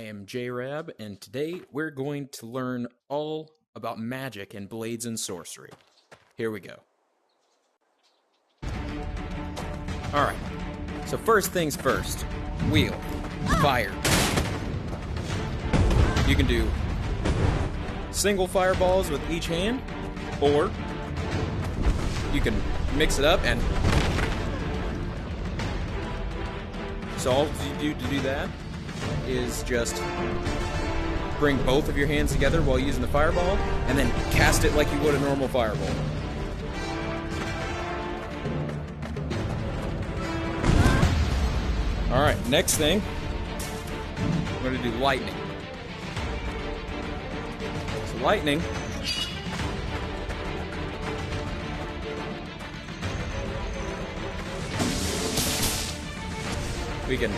am J-Rab, and today we're going to learn all about magic and blades and sorcery. Here we go. Alright, so first things first. Wheel. Fire. You can do single fireballs with each hand, or you can mix it up and... So all you do to do that is just bring both of your hands together while using the fireball, and then cast it like you would a normal fireball. Alright, next thing, we're going to do lightning. So lightning, we can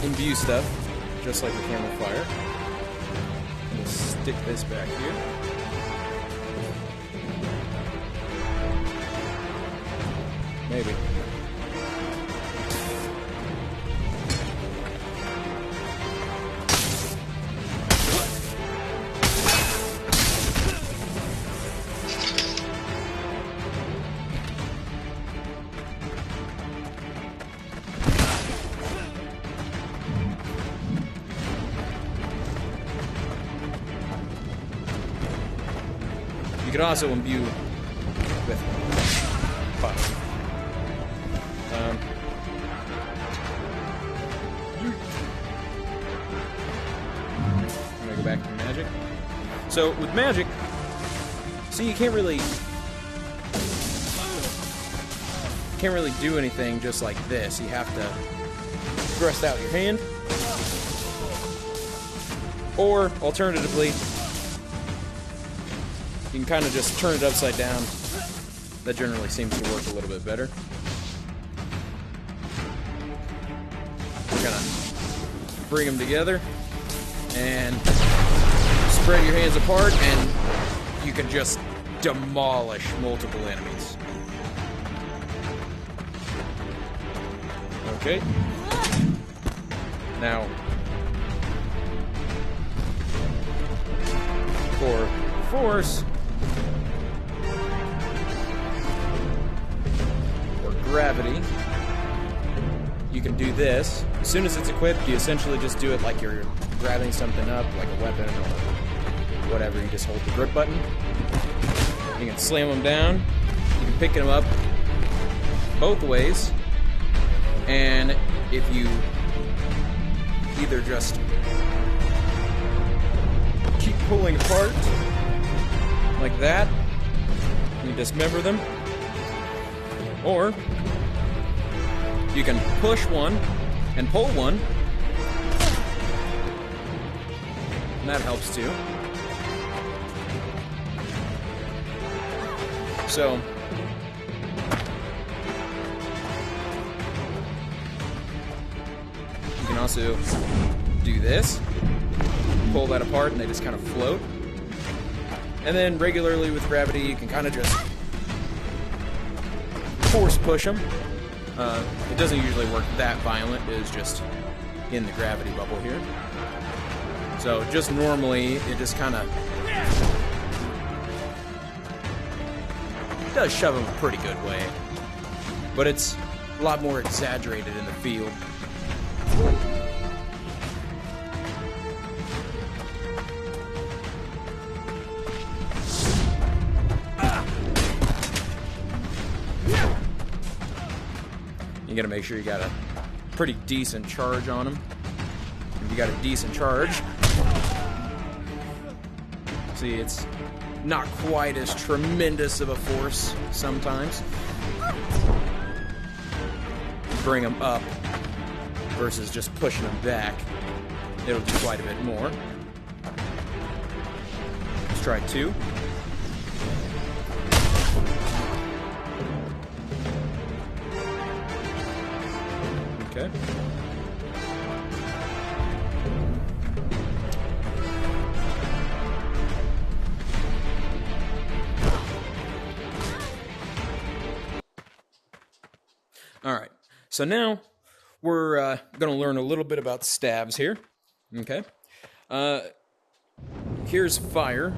imbue stuff, just like the camel fire. We'll stick this back here. Maybe. You could also imbue with fire. I'm gonna go back to magic. So with magic, see, you can't really do anything just like this. You have to thrust out your hand, or alternatively, you can kind of just turn it upside down. That generally seems to work a little bit better. We're gonna bring them together and spread your hands apart, and you can just demolish multiple enemies. Okay. Now, for force, gravity, you can do this. As soon as it's equipped, you essentially just do it like you're grabbing something up, like a weapon or whatever. You just hold the grip button. You can slam them down. You can pick them up both ways. And if you either just keep pulling apart like that, you dismember them, or you can push one and pull one, and that helps too. So, you can also do this, pull that apart, and they just kind of float. And then regularly with gravity, you can kind of just force push them. It doesn't usually work that violent. It is just in the gravity bubble here. So just normally, it just kind of does shove them a pretty good way. But it's a lot more exaggerated in the field. You gotta make sure you got a pretty decent charge on them. If you got a decent charge, see, it's not quite as tremendous of a force sometimes. Bring them up versus just pushing them back. It'll do quite a bit more. Let's try two. Okay. All right. So now we're going to learn a little bit about stabs here. Okay. Here's fire.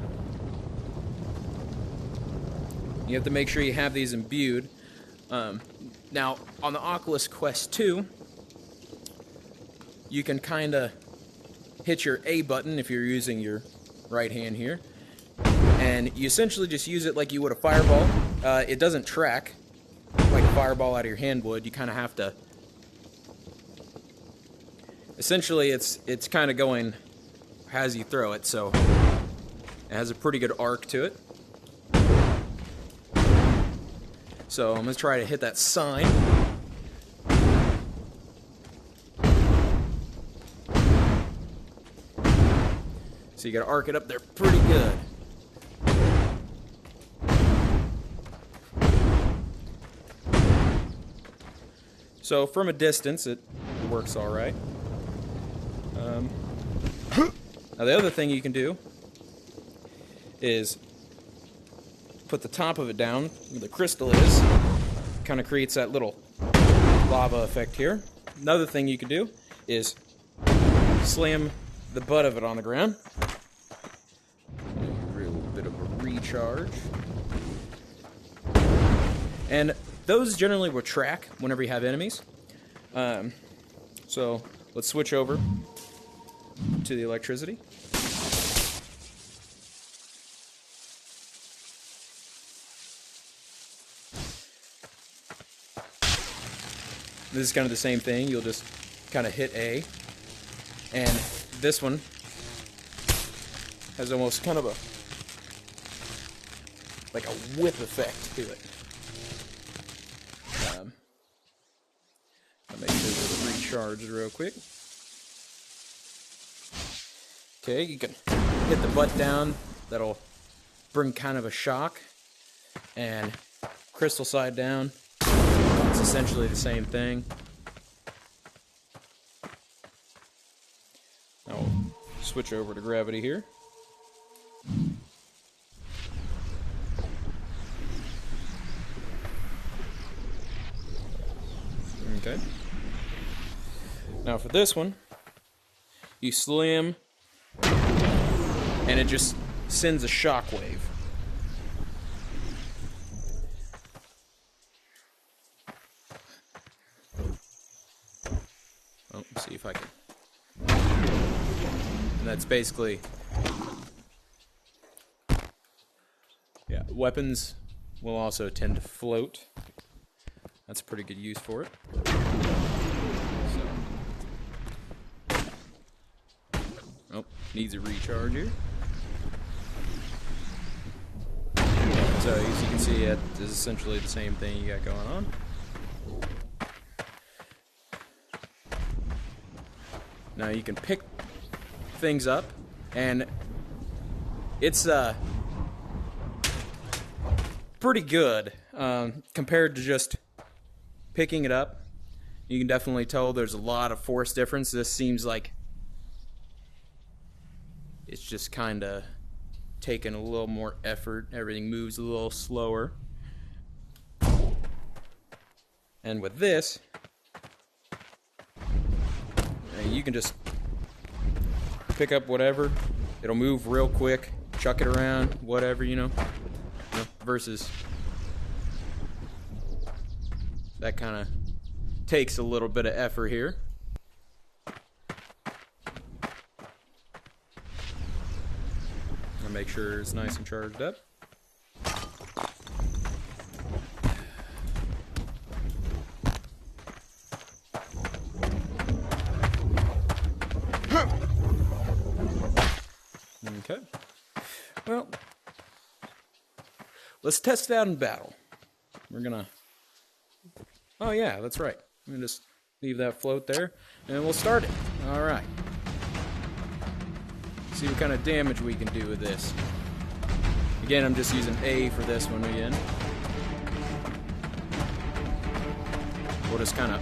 You have to make sure you have these imbued. Now, on the Oculus Quest 2, you can kind of hit your A button if you're using your right hand here, and you essentially just use it like you would a fireball. It doesn't track like a fireball out of your hand would. You kind of have to... Essentially, it's kind of going as you throw it, so it has a pretty good arc to it. So I'm going to try to hit that sign. So you got to arc it up there pretty good. So from a distance, it works all right. Now the other thing you can do is put the top of it down where the crystal is. Kind of creates that little lava effect here. Another thing you can do is slam the butt of it on the ground. A real bit of a recharge. And those generally will track whenever you have enemies. So let's switch over to the electricity. This is kind of the same thing. You'll just kind of hit A. And this one has almost kind of a like a whip effect to it. I'll make sure that it recharges real quick. Okay, you can hit the butt down. That'll bring kind of a shock. And crystal side down. It's essentially the same thing. I'll switch over to gravity here. Okay. Now for this one, you slam, and it just sends a shockwave. Oh, let's see if I can. And that's basically, yeah, weapons will also tend to float. That's a pretty good use for it. So. Oh, needs a recharge here. So as you can see, it is essentially the same thing you got going on. Now you can pick things up, and it's pretty good compared to just picking it up. You can definitely tell there's a lot of force difference. This seems like it's just kind of taking a little more effort. Everything moves a little slower. And with this, you can just pick up whatever. It'll move real quick. Chuck it around, whatever, you know. Versus that kind of takes a little bit of effort here. I'll make sure it's nice and charged up. Okay. Well, let's test it out in battle. We're gonna... Oh yeah, that's right. I'm gonna just leave that float there, and we'll start it. Alright. See what kind of damage we can do with this. Again, I'm just using A for this one again. We'll just kind of...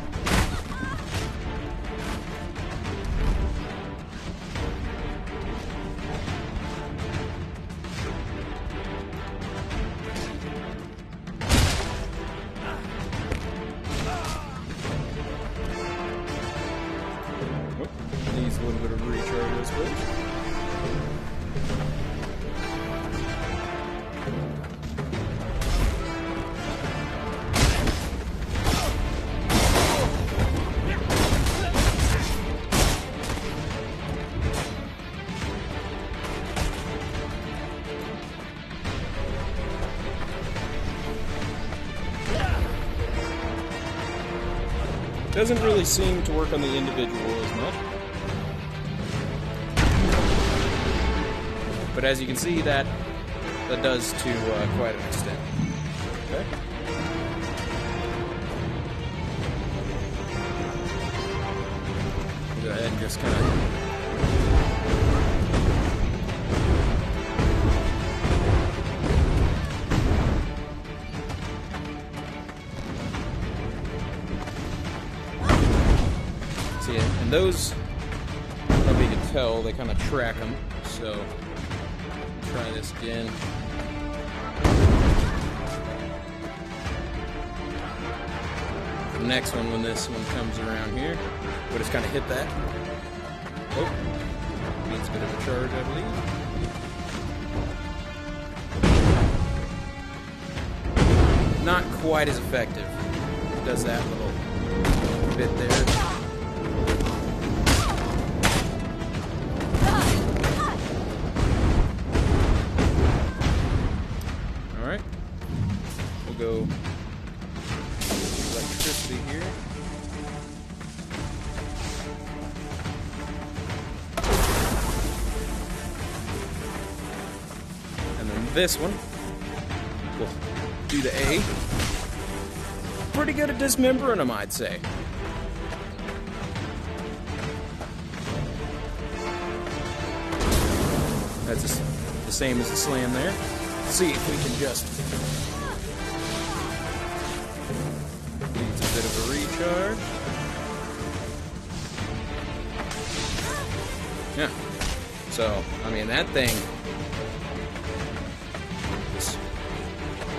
a little bit of recharge, I suppose. Doesn't really seem to work on the individual as much. But as you can see, that does to quite an extent. Okay. Go ahead and just kind of... See it, and those, I don't know if you can tell, they kind of track them, so try this again. The next one, when this one comes around here, we'll just kind of hit that. Oh, needs a bit of a charge, I believe. Not quite as effective. It does that little bit there. Go electricity here. And then this one, we'll do the A. Pretty good at dismembering them, I'd say. That's the same as the slam there. Let's see if we can just... Bit of a recharge. Yeah. So, I mean, that thing is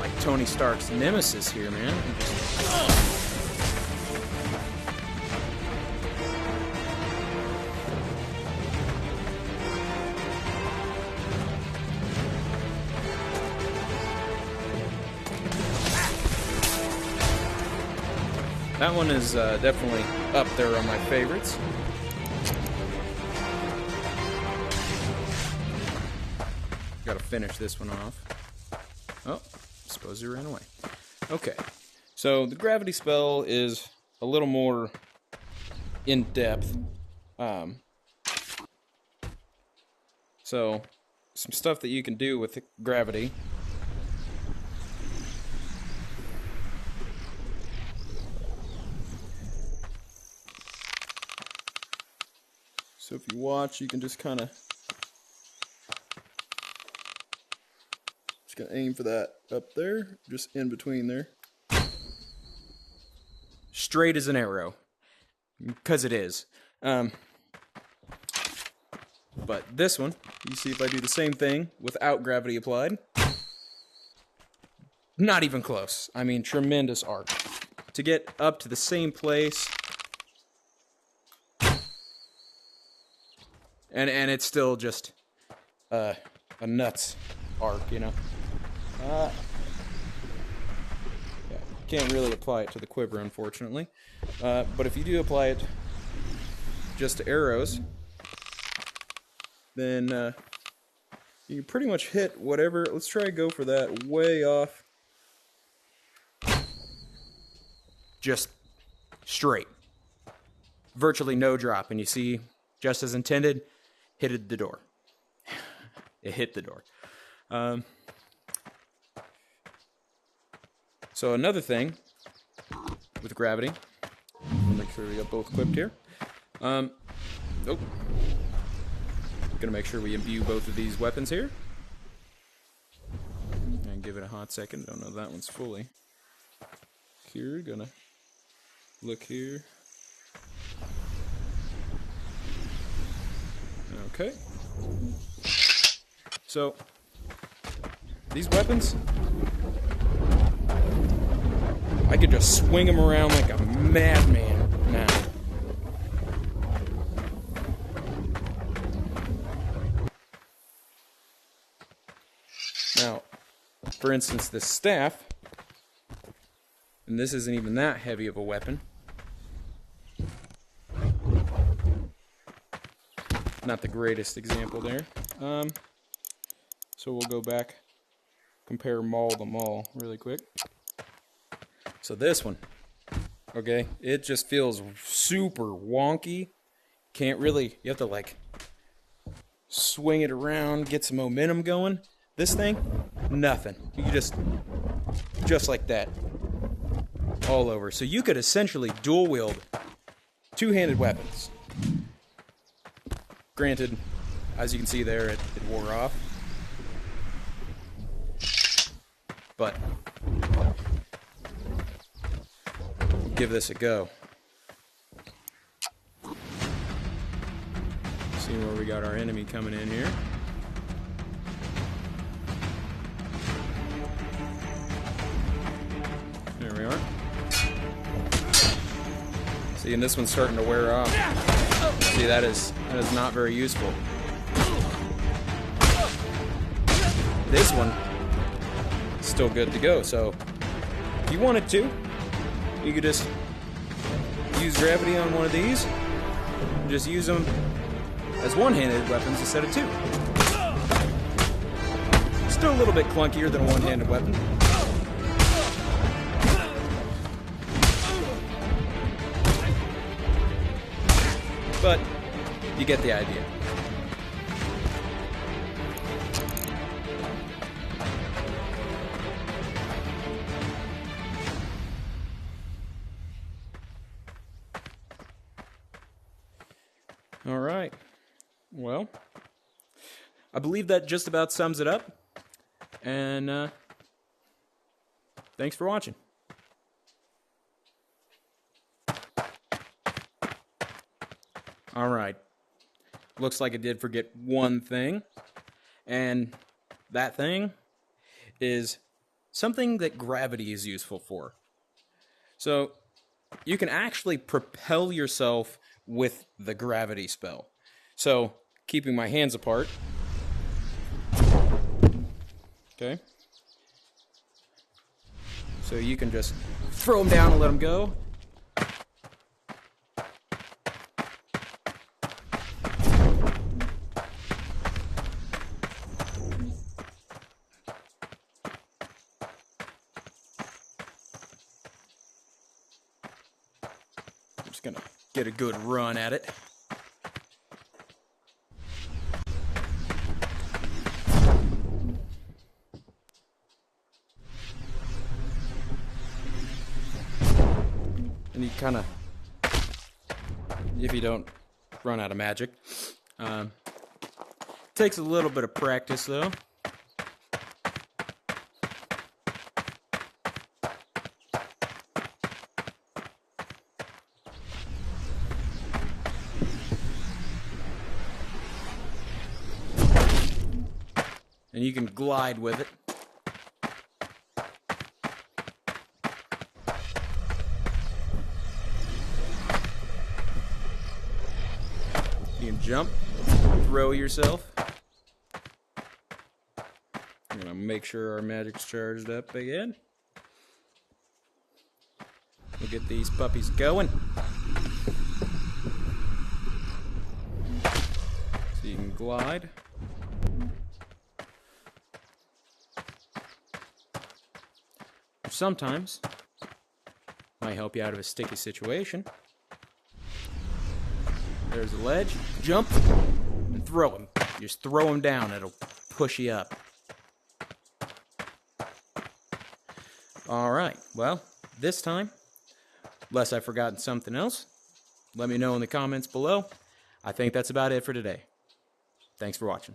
like Tony Stark's nemesis here, man. That one is definitely up there on my favorites. Gotta finish this one off. Oh, suppose he ran away. Okay, so the gravity spell is a little more in-depth. So, some stuff that you can do with gravity. So if you watch, you can just kind of gonna aim for that up there, just in between there. Straight as an arrow, because it is. But this one, you see if I do the same thing without gravity applied. Not even close. I mean, tremendous arc. To get up to the same place... And it's still just a nuts arc, you know. Yeah, can't really apply it to the quiver, unfortunately. But if you do apply it just to arrows, then you can pretty much hit whatever. Let's try to go for that way off. Just straight. Virtually no drop. And you see, just as intended, hit the door. It hit the door. So another thing with gravity, we'll make sure we got both equipped here. Oh, gonna make sure we imbue both of these weapons here. And give it a hot second. Don't know if that one's fully cured. Gonna look here. Okay. So, these weapons, I could just swing them around like a madman now. For instance, this staff, and this isn't even that heavy of a weapon. Not the greatest example there. So we'll go back, compare Maul to Maul really quick. So this one, okay, it just feels super wonky. Can't really, you have to like swing it around, get some momentum going. This thing, nothing. You can just like that, all over. So you could essentially dual wield two-handed weapons. Granted, as you can see there, it wore off. But we'll give this a go. See where we got our enemy coming in here. There we are. See, and this one's starting to wear off. See, that is not very useful. This one is still good to go. So, if you wanted to, you could just use gravity on one of these, and just use them as one-handed weapons instead of two. Still a little bit clunkier than a one-handed weapon. But you get the idea. All right. Well, I believe that just about sums it up. And thanks for watching. All right. Looks like I did forget one thing. And that thing is something that gravity is useful for. So you can actually propel yourself with the gravity spell. So keeping my hands apart. Okay. So you can just throw them down and let them go. Just gonna get a good run at it. And you kind of, if you don't run out of magic, takes a little bit of practice though. And you can glide with it. You can jump, throw yourself. I'm gonna make sure our magic's charged up again. We'll get these puppies going. So you can glide. Sometimes might help you out of a sticky situation. There's a ledge, jump, and throw him. Just throw him down, it'll push you up. Alright, well, this time, unless I've forgotten something else, let me know in the comments below. I think that's about it for today. Thanks for watching.